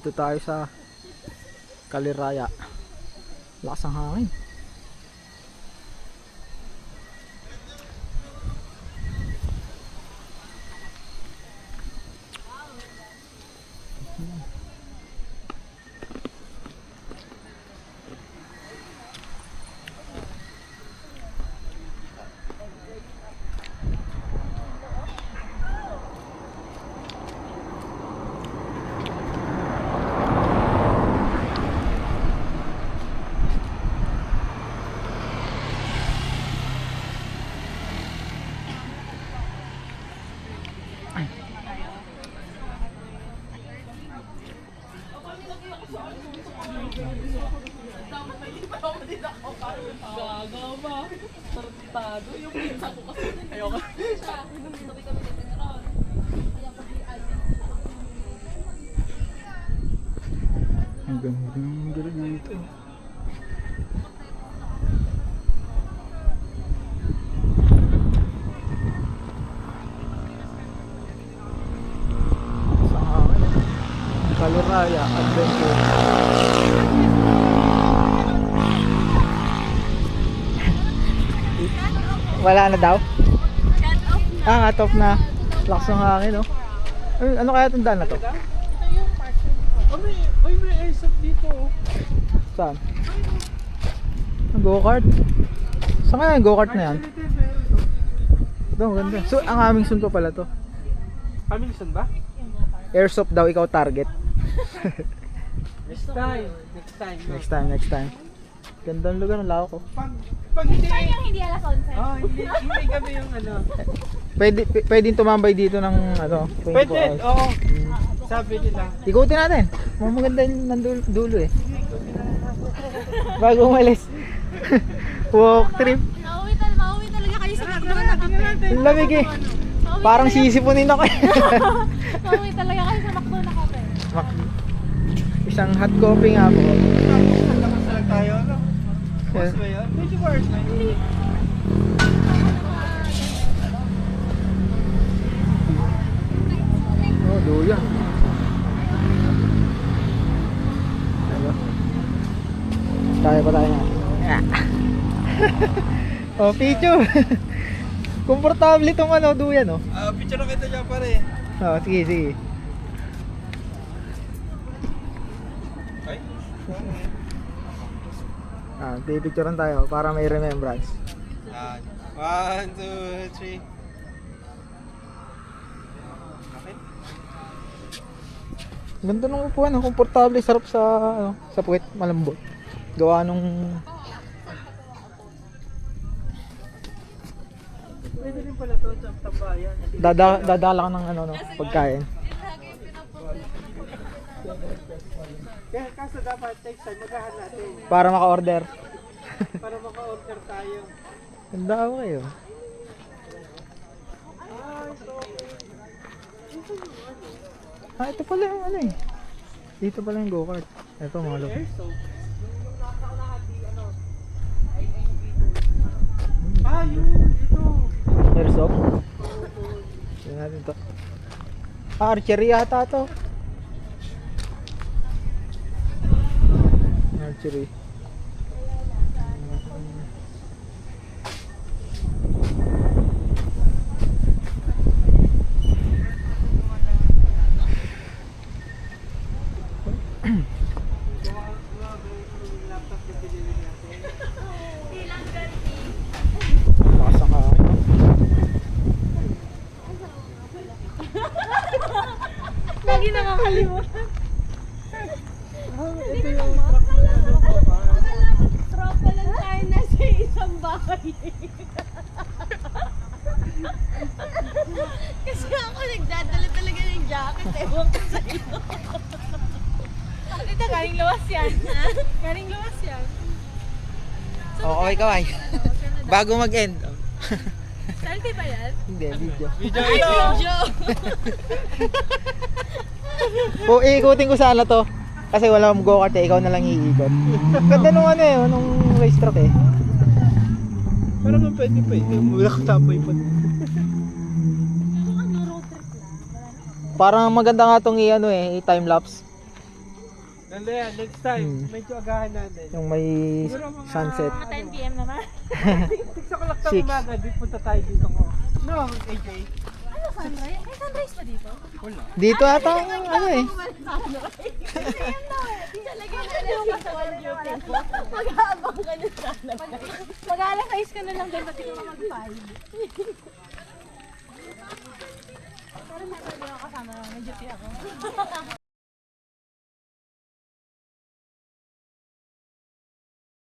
Dito tayo sa Kaliraya. Lakas ang hangin. Gaga ba? Tartado yung pinsa ko kasi. Ayoko. Ang ganda ng lugar dito. Sa hangin. Kaliraya Adventure. Wala na daw? Ah, cut off na. Lakas ng hangin, no? Ay, ano kaya itong daan na to? Ito yung parking. Oh, may airsoft dito. Saan? Ang go-kart? Saan kaya yung go-kart na yan? Doon, ganda. So, ang aming sun pa pala to. Hamilton ba? Airsoft daw, ikaw target. Next time. Next time. Next time, next time. Ganda ng lugar, ang lawak ko. Pag hindi... Yung hindi alas 11. Oh, hindi kami yung ano. Pwedeng tumambay dito ng ano. 24 Pwede, hours. oo. Sabi nila. Ikutin natin. Maganda yung dulo eh. Bago umalis. Walk trip. Mauwi talaga kayo sa McDo na kape. Ang lamig eh. Parang sisipunin ako eh. Mauwi talaga kayo sa McDo na kape. Isang hot coffee nga po. Lakas lang tayo, no? Boss ba yun? 24 hours na yun. Oh, duya. Diba? Kaya pa tayo nga. Oh, picture. Komportable itong ano, duya, no? Picture na kita dyan pare. Oh, sige, sige. Ay? Pipicturean tayo para may remembrance. 1, 2, 3. Okay? Ganda ng upuan, no? Komportable, sarap sa ano, sa puwet, malambot. Gawa nung Pwede rin pala to sa tambayan. dadala ka ng ano, no, pagkain. Kaya kaso dapat next time magahan natin Para maka-order. para maka-order tayo. Ganda ako kayo. Ito pala yung ano eh. Dito pala yung go-kart. Ito mga loob. Airsoft. Yun. Ito. Airsoft. Tingnan natin to. Archery yata to. Archery. Laptop yung binili natin. Lakas ang hangin. Lagi nakakalimutan. Ito yung truck na ano pa pa. Tropa lang tayo na sa isang bahay. Kasi ako nagdadala talaga ng jacket. Ewan ko sa'yo. Ito, galing luwas yan. Galing luwas yan. Okay kaway. Bago mag-end. Selfie ba yan? Hindi, video. Video Ay, ito! video! O, iikutin ko sana to. Kasi wala akong go-kart eh, ikaw na lang iikot. Ganda nung ano eh, nung racetrack eh. Pero naman pwede pa eh. Wala ka tapay pa. Parang maganda nga tong i-ano eh, i-time lapse. Ganda yan, next time. Medyo agahan natin. Yung may sunset. 10 p.m. naman. 6 o'clock na 6. umaga, di punta tayo dito ko. No, AJ. Ano sunrise? May sunrise pa dito? Wala. Dito ata ang ano eh. Talaga na alam mo sa one beauty mo. Mag-aabang ka na sana. Mag-alas size ka na lang din pati kung mag-5. Pero may pwede ako kasama lang. May duty ako.